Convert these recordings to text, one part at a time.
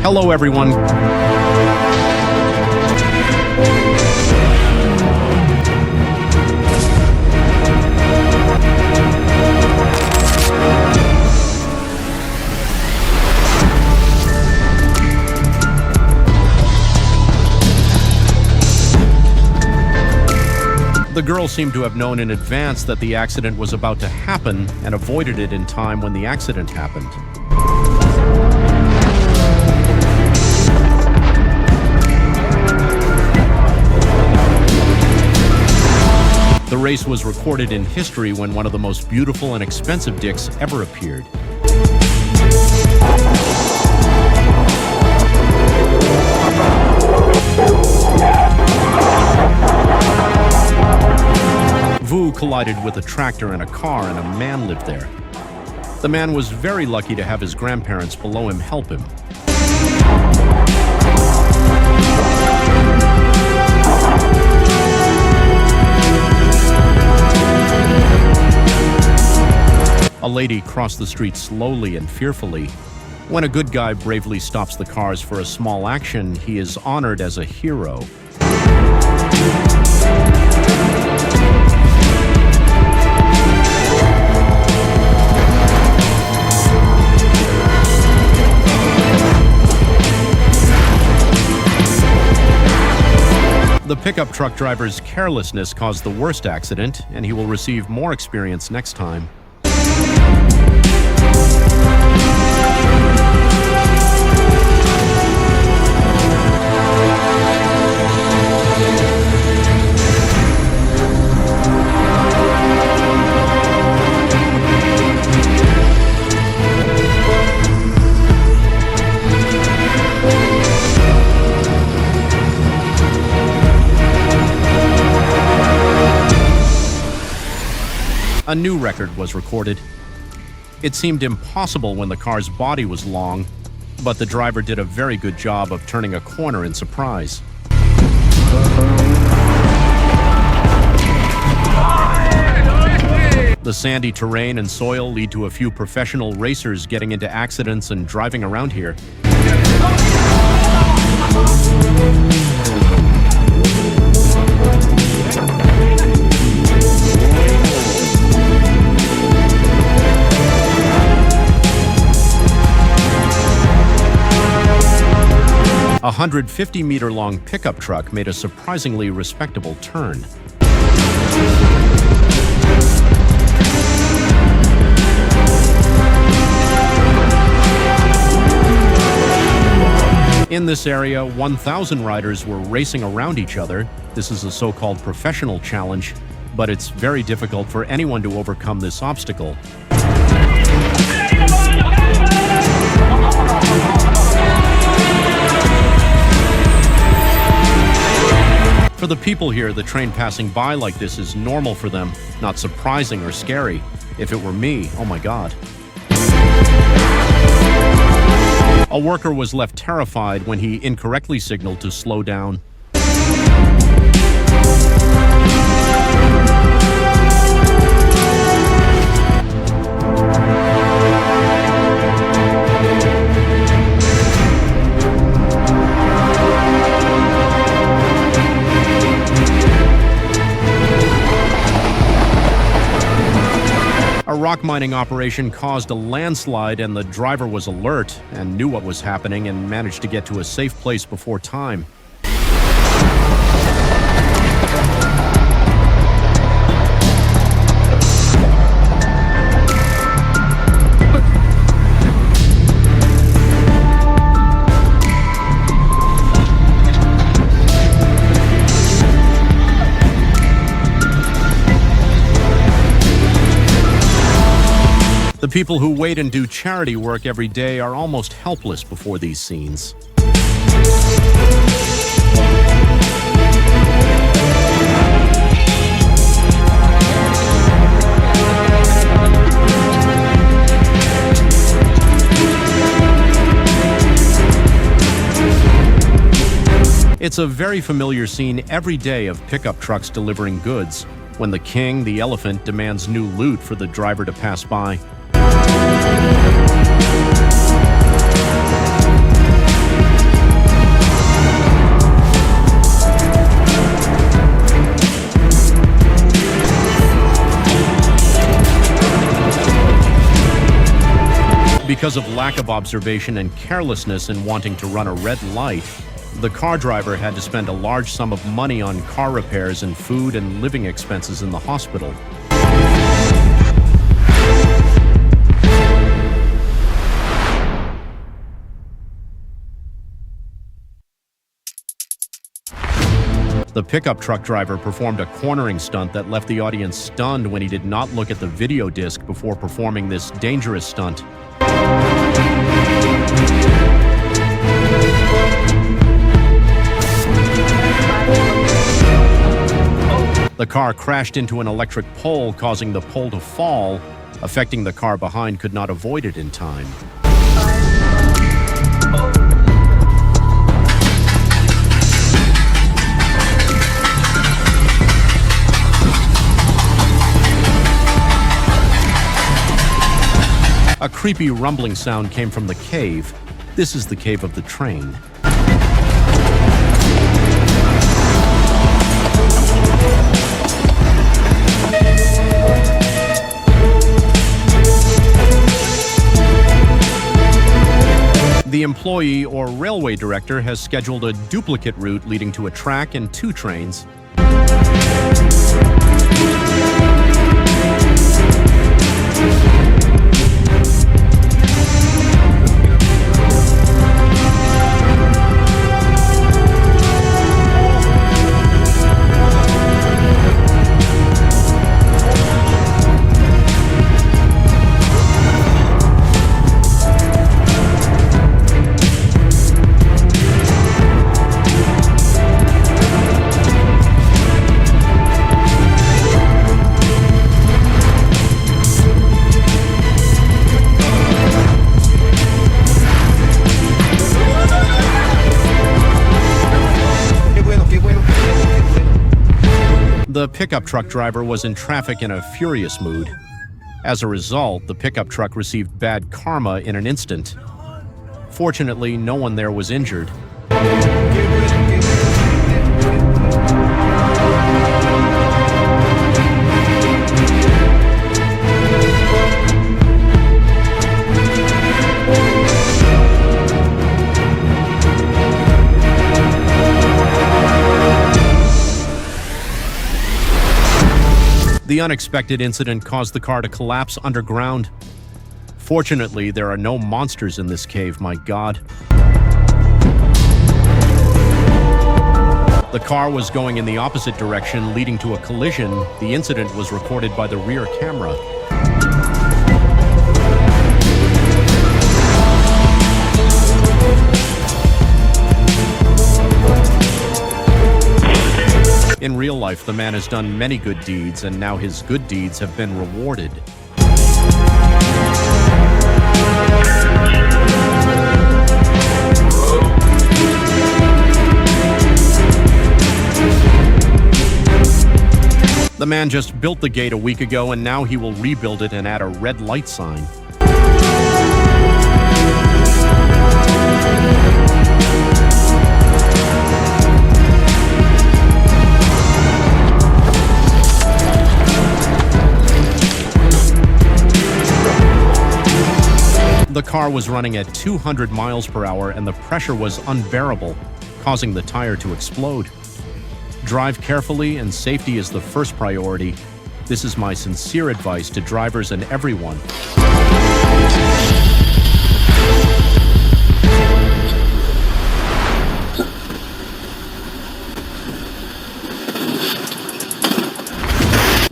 Hello, everyone. The girl seemed to have known in advance that the accident was about to happen and avoided it in time when the accident happened. The race was recorded in history when one of the most beautiful and expensive dicks ever appeared. Collided with a tractor and a car, and a man lived there. The man was very lucky to have his grandparents below him help him. A lady crossed the street slowly and fearfully. When a good guy bravely stops the cars for a small action, he is honored as a hero. The pickup truck driver's carelessness caused the worst accident, and he will receive more experience next time. A new record was recorded. It seemed impossible when the car's body was long, but the driver did a very good job of turning a corner in surprise. The sandy terrain and soil lead to a few professional racers getting into accidents and driving around here. A 150-meter-long pickup truck made a surprisingly respectable turn. In this area, 1,000 riders were racing around each other. This is a so-called professional challenge, but it's very difficult for anyone to overcome this obstacle. For the people here, the train passing by like this is normal for them, not surprising or scary. If it were me, oh my God. A worker was left terrified when he incorrectly signaled to slow down. A rock mining operation caused a landslide, and the driver was alert and knew what was happening and managed to get to a safe place before time. The people who wait and do charity work every day are almost helpless before these scenes. It's a very familiar scene every day of pickup trucks delivering goods, when the king, the elephant, demands new loot for the driver to pass by. Because of lack of observation and carelessness in wanting to run a red light, the car driver had to spend a large sum of money on car repairs and food and living expenses in the hospital. The pickup truck driver performed a cornering stunt that left the audience stunned when he did not look at the video disc before performing this dangerous stunt. The car crashed into an electric pole, causing the pole to fall, affecting the car behind could not avoid it in time. A creepy rumbling sound came from the cave. This is the cave of the train. The employee or railway director has scheduled a duplicate route leading to a track and 2 trains. The pickup truck driver was in traffic in a furious mood. As a result, the pickup truck received bad karma in an instant. Fortunately, no one there was injured. The unexpected incident caused the car to collapse underground. Fortunately, there are no monsters in this cave, my God. The car was going in the opposite direction, leading to a collision. The incident was recorded by the rear camera. In real life, the man has done many good deeds, and now his good deeds have been rewarded. The man just built the gate a week ago, and now he will rebuild it and add a red light sign. The car was running at 200 miles per hour and the pressure was unbearable, causing the tire to explode. Drive carefully and safety is the first priority. This is my sincere advice to drivers and everyone.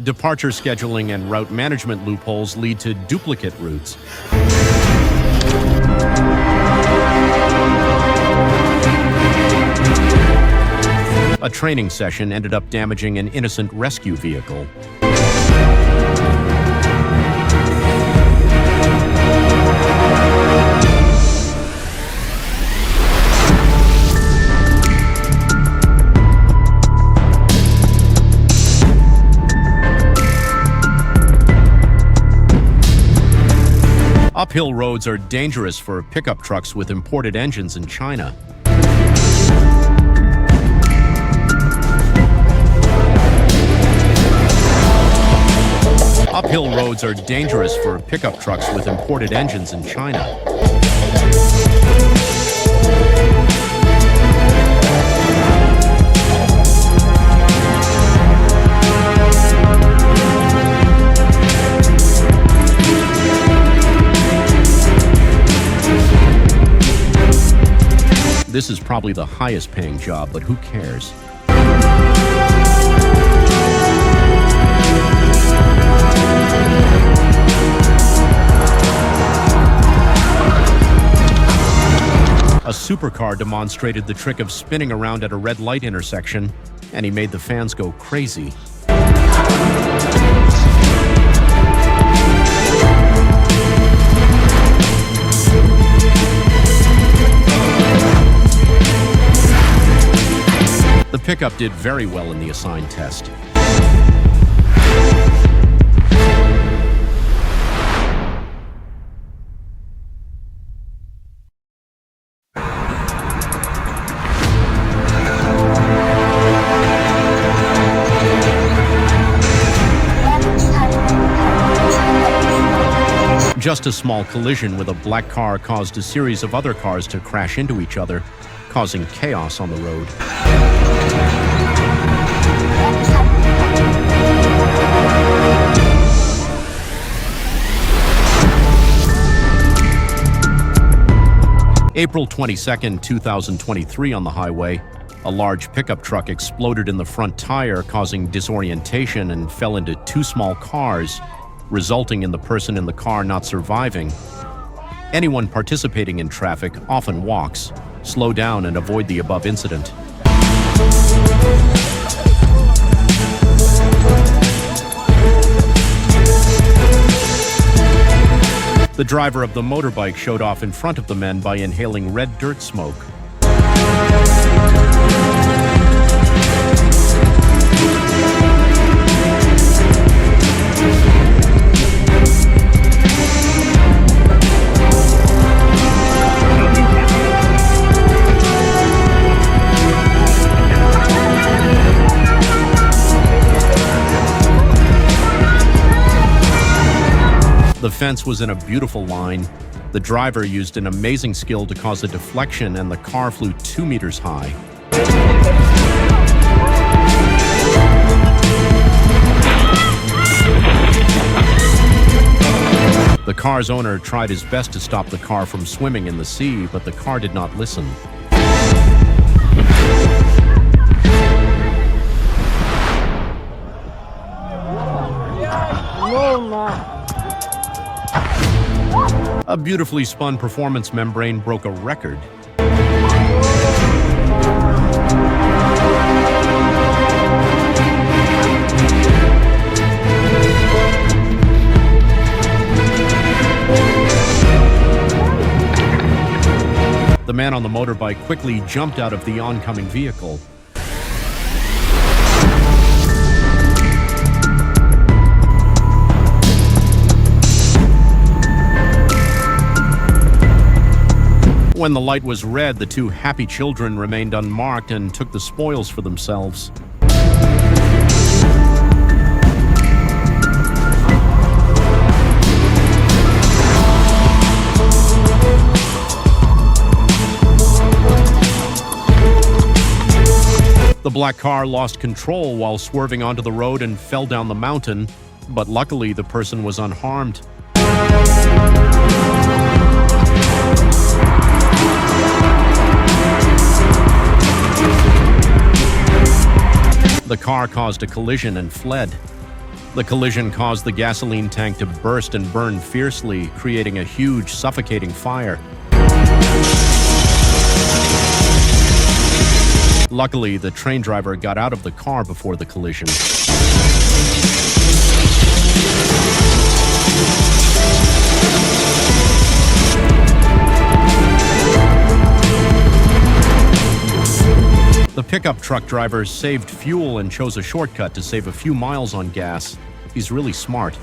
Departure scheduling and route management loopholes lead to duplicate routes. A training session ended up damaging an innocent rescue vehicle. Uphill roads are dangerous for pickup trucks with imported engines in China. Uphill roads are dangerous for pickup trucks with imported engines in China. This is probably the highest paying job, but who cares? A supercar demonstrated the trick of spinning around at a red light intersection, and he made the fans go crazy. The pickup did very well in the assigned test. Just a small collision with a black car caused a series of other cars to crash into each other, causing chaos on the road. April 22, 2023 on the highway, a large pickup truck exploded in the front tire, causing disorientation and fell into two small cars, resulting in the person in the car not surviving. Anyone participating in traffic often walks. Slow down and avoid the above incident. The driver of the motorbike showed off in front of the men by inhaling red dirt smoke. The fence was in a beautiful line. The driver used an amazing skill to cause a deflection, and the car flew 2 meters high. The car's owner tried his best to stop the car from swimming in the sea, but the car did not listen. A beautifully spun performance membrane broke a record. The man on the motorbike quickly jumped out of the oncoming vehicle. When the light was red, the two happy children remained unmarked and took the spoils for themselves. The black car lost control while swerving onto the road and fell down the mountain, but luckily the person was unharmed. The car caused a collision and fled. The collision caused the gasoline tank to burst and burn fiercely, creating a huge, suffocating fire. Luckily, the train driver got out of the car before the collision. The pickup truck driver saved fuel and chose a shortcut to save a few miles on gas. He's really smart.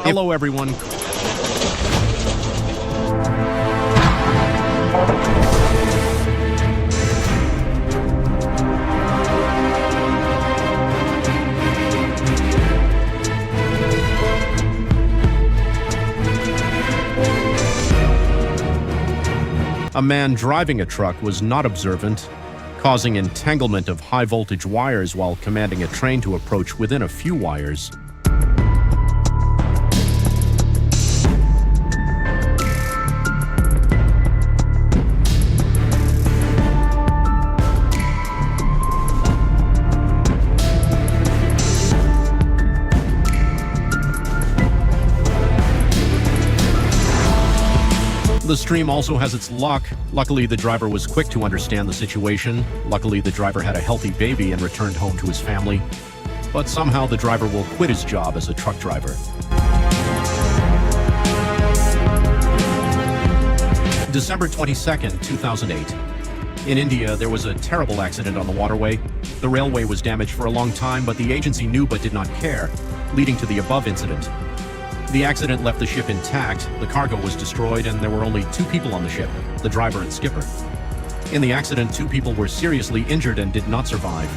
Hello, everyone. A man driving a truck was not observant, causing entanglement of high-voltage wires while commanding a train to approach within a few wires. The stream also has its luck. Luckily, the driver was quick to understand the situation. Luckily, the driver had a healthy baby and returned home to his family. But somehow the driver will quit his job as a truck driver. December 22nd, 2008. In India, there was a terrible accident on the waterway. The railway was damaged for a long time, but the agency knew but did not care, leading to the above incident. The accident left the ship intact, the cargo was destroyed, and there were only 2 people on the ship, the driver and skipper. In the accident, 2 people were seriously injured and did not survive.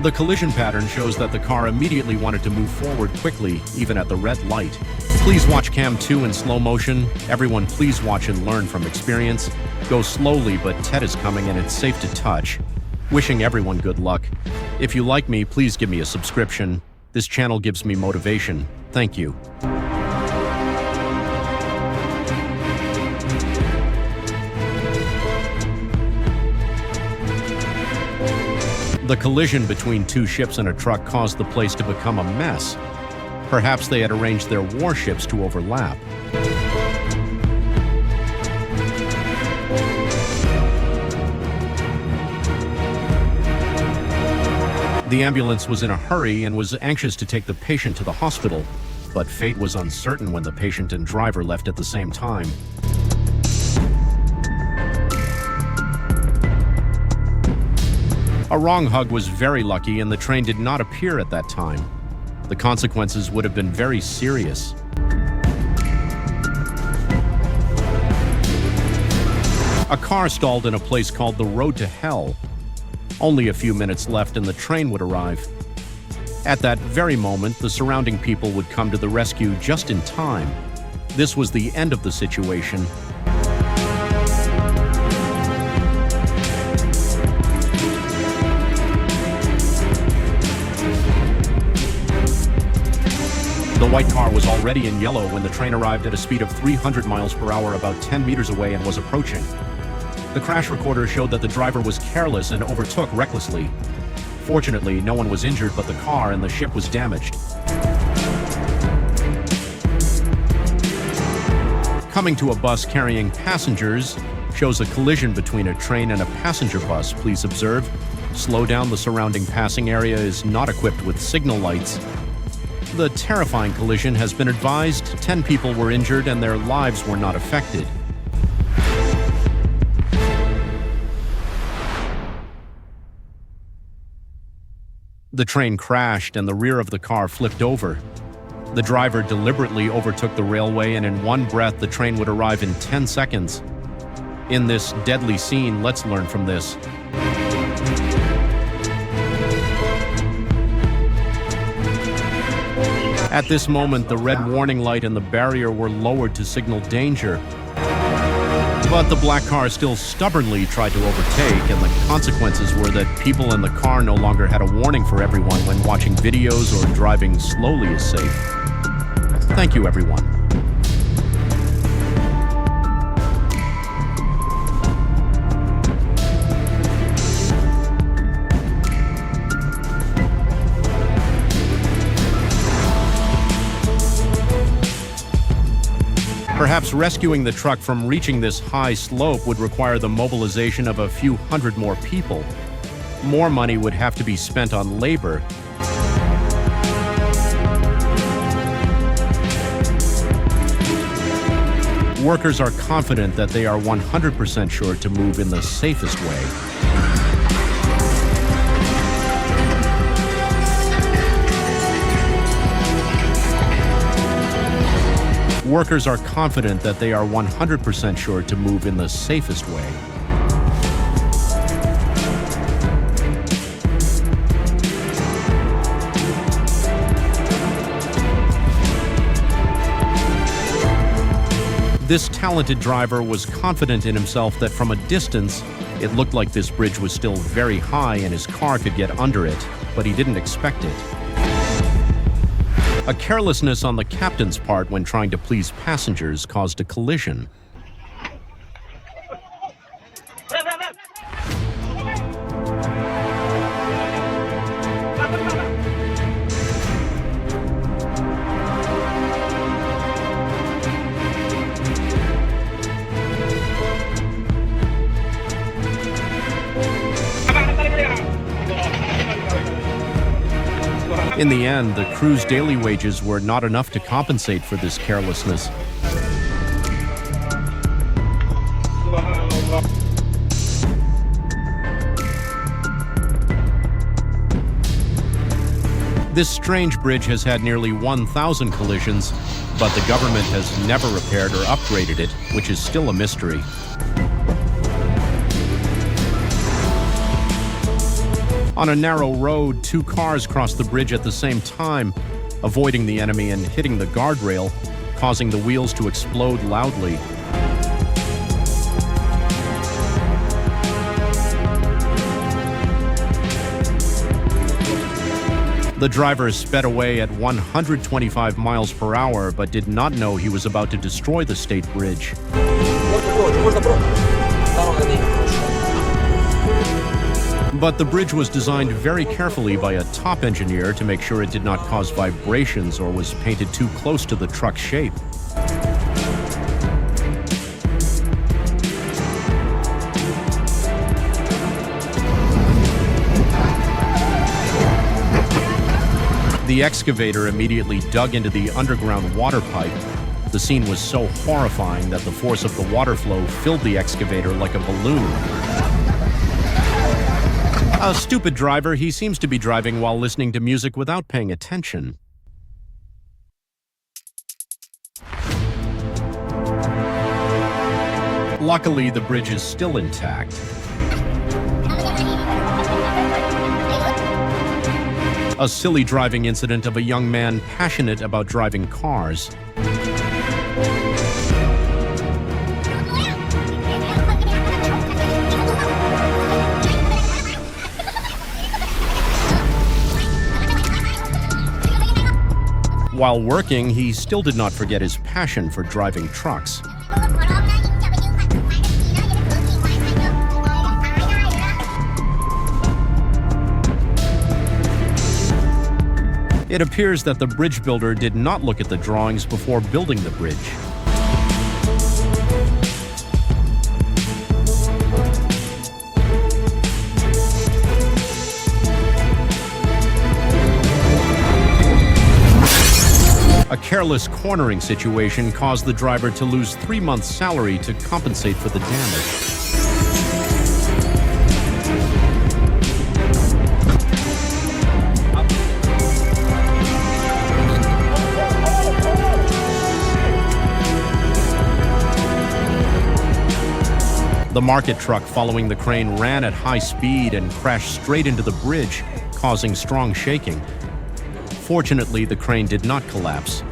The collision pattern shows that the car immediately wanted to move forward quickly, even at the red light. Please watch Cam 2 in slow motion. Everyone, please watch and learn from experience. Go slowly, but Ted is coming and it's safe to touch. Wishing everyone good luck. If you like me, please give me a subscription. This channel gives me motivation. Thank you. The collision between 2 ships and a truck caused the place to become a mess. Perhaps they had arranged their warships to overlap. The ambulance was in a hurry and was anxious to take the patient to the hospital, but fate was uncertain when the patient and driver left at the same time. A wrong hug was very lucky and the train did not appear at that time. The consequences would have been very serious. A car stalled in a place called the Road to Hell. Only a few minutes left and the train would arrive. At that very moment, the surrounding people would come to the rescue just in time. This was the end of the situation. The white car was already in yellow when the train arrived at a speed of 300 miles per hour about 10 meters away and was approaching. The crash recorder showed that the driver was careless and overtook recklessly. Fortunately, no one was injured but the car and the ship was damaged. Coming to a bus carrying passengers shows a collision between a train and a passenger bus. Please observe. Slow down. The surrounding passing area is not equipped with signal lights. The terrifying collision has been advised. 10 people were injured and their lives were not affected. The train crashed and the rear of the car flipped over. The driver deliberately overtook the railway and in one breath the train would arrive in 10 seconds. In this deadly scene, let's learn from this. At this moment, the red warning light and the barrier were lowered to signal danger. But the black car still stubbornly tried to overtake, and the consequences were that people in the car no longer had a warning for everyone when watching videos or driving slowly is safe. Thank you, everyone. Perhaps rescuing the truck from reaching this high slope would require the mobilization of a few hundred more people. More money would have to be spent on labor. Workers are confident that they are 100% sure to move in the safest way. Workers are confident that they are 100% sure to move in the safest way. This talented driver was confident in himself that from a distance, it looked like this bridge was still very high and his car could get under it, but he didn't expect it. A carelessness on the captain's part when trying to please passengers caused a collision. In the end, the crew's daily wages were not enough to compensate for this carelessness. This strange bridge has had nearly 1,000 collisions, but the government has never repaired or upgraded it, which is still a mystery. On a narrow road, two cars crossed the bridge at the same time, avoiding the enemy and hitting the guardrail, causing the wheels to explode loudly. The driver sped away at 125 miles per hour, but did not know he was about to destroy the state bridge. But the bridge was designed very carefully by a top engineer to make sure it did not cause vibrations or was painted too close to the truck's shape. The excavator immediately dug into the underground water pipe. The scene was so horrifying that the force of the water flow filled the excavator like a balloon. A stupid driver, he seems to be driving while listening to music without paying attention. Luckily, the bridge is still intact. A silly driving incident of a young man passionate about driving cars. While working, he still did not forget his passion for driving trucks. It appears that the bridge builder did not look at the drawings before building the bridge. A careless cornering situation caused the driver to lose 3 months' salary to compensate for the damage. The market truck following the crane ran at high speed and crashed straight into the bridge, causing strong shaking. Fortunately, the crane did not collapse.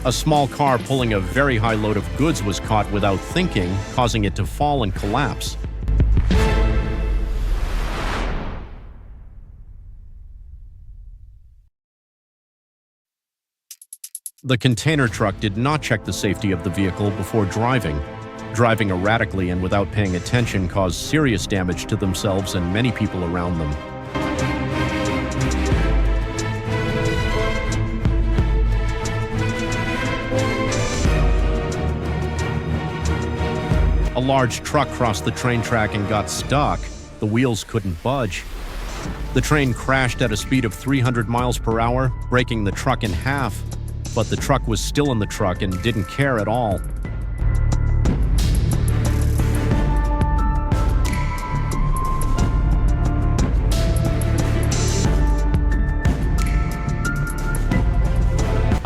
A small car pulling a very high load of goods was caught without thinking, causing it to fall and collapse. The container truck did not check the safety of the vehicle before driving. Driving erratically and without paying attention caused serious damage to themselves and many people around them. A large truck crossed the train track and got stuck. The wheels couldn't budge. The train crashed at a speed of 300 miles per hour, breaking the truck in half. But the truck was still in the truck and didn't care at all.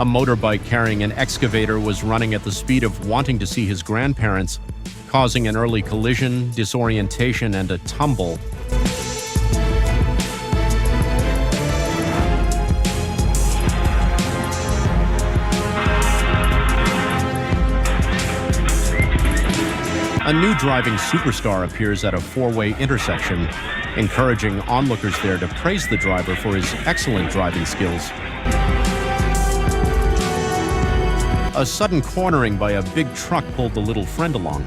A motorbike carrying an excavator was running at the speed of wanting to see his grandparents, causing an early collision, disorientation, and a tumble. A new driving superstar appears at a four-way intersection, encouraging onlookers there to praise the driver for his excellent driving skills. A sudden cornering by a big truck pulled the little friend along.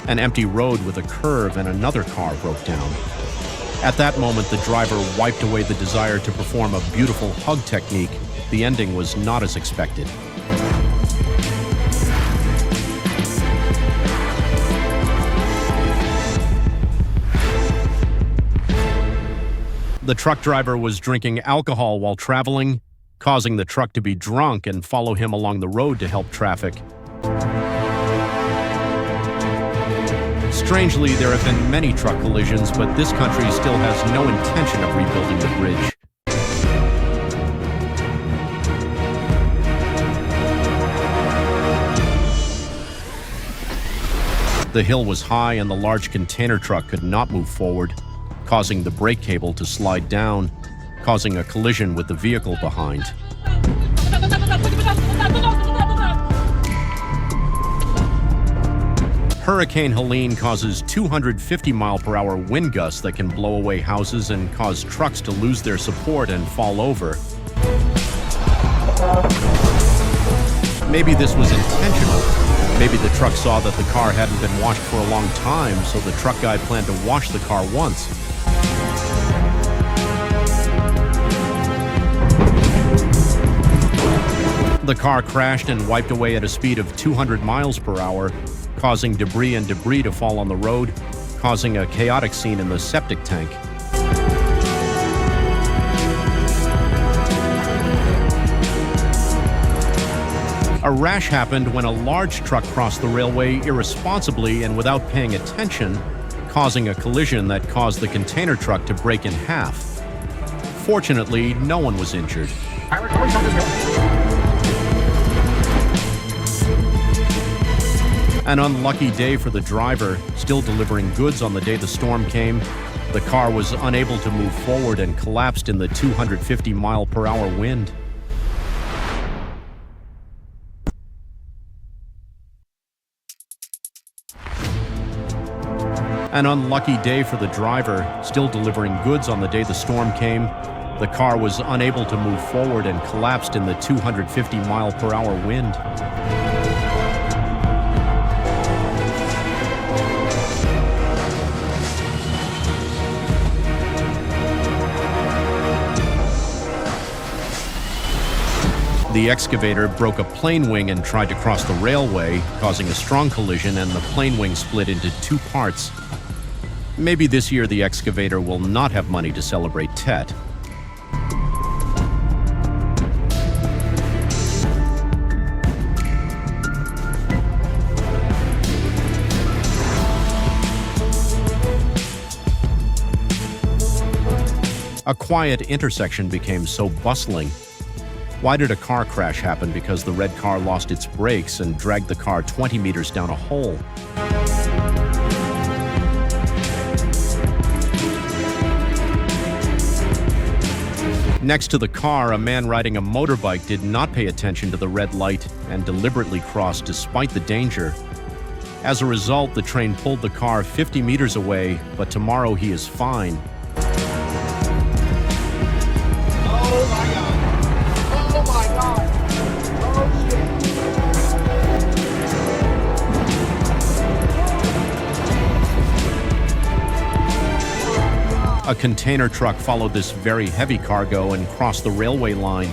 An empty road with a curve and another car broke down. At that moment, the driver wiped away the desire to perform a beautiful hug technique. The ending was not as expected. The truck driver was drinking alcohol while traveling, causing the truck to be drunk and follow him along the road to help traffic. Strangely, there have been many truck collisions, but this country still has no intention of rebuilding the bridge. The hill was high and the large container truck could not move forward, causing the brake cable to slide down, causing a collision with the vehicle behind. Hurricane Helene causes 250-mile-per-hour wind gusts that can blow away houses and cause trucks to lose their support and fall over. Maybe this was intentional. Maybe the truck saw that the car hadn't been washed for a long time, so the truck guy planned to wash the car once. The car crashed and wiped away at a speed of 200 miles per hour, causing debris to fall on the road, causing a chaotic scene in the septic tank. A rash happened when a large truck crossed the railway irresponsibly and without paying attention, causing a collision that caused the container truck to break in half. Fortunately, no one was injured. An unlucky day for the driver, still delivering goods on the day the storm came. The car was unable to move forward and collapsed in the 250-mile-per-hour wind. An unlucky day for the driver, still delivering goods on the day the storm came. The car was unable to move forward and collapsed in the 250-mile-per-hour wind. The excavator broke a plane wing and tried to cross the railway, causing a strong collision, and the plane wing split into two parts. Maybe this year the excavator will not have money to celebrate Tet. A quiet intersection became so bustling. Why did a car crash happen? Because the red car lost its brakes and dragged the car 20 meters down a hole. Next to the car, a man riding a motorbike did not pay attention to the red light and deliberately crossed despite the danger. As a result, the train pulled the car 50 meters away, but tomorrow he is fine. A container truck followed this very heavy cargo and crossed the railway line.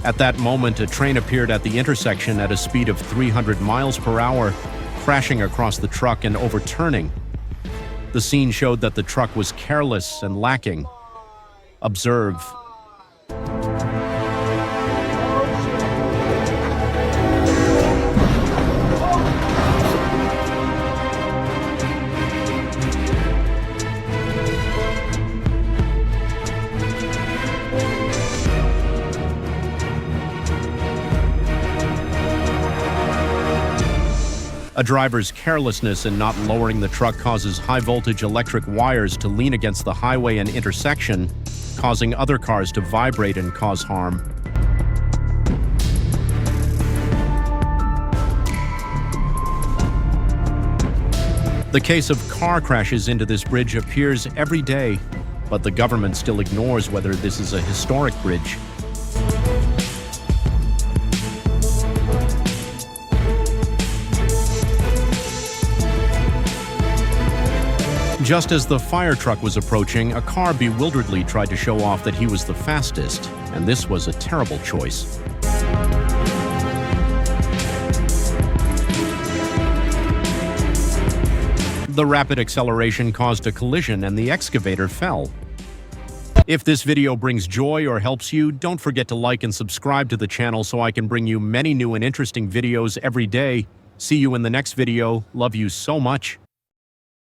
At that moment, a train appeared at the intersection at a speed of 300 miles per hour, crashing across the truck and overturning. The scene showed that the truck was careless and lacking. Observe. A driver's carelessness in not lowering the truck causes high-voltage electric wires to lean against the highway and intersection, causing other cars to vibrate and cause harm. The case of car crashes into this bridge appears every day, but the government still ignores whether this is a historic bridge. Just as the fire truck was approaching, a car bewilderedly tried to show off that he was the fastest, and this was a terrible choice. The rapid acceleration caused a collision and the excavator fell. If this video brings joy or helps you, don't forget to like and subscribe to the channel so I can bring you many new and interesting videos every day. See you in the next video. Love you so much.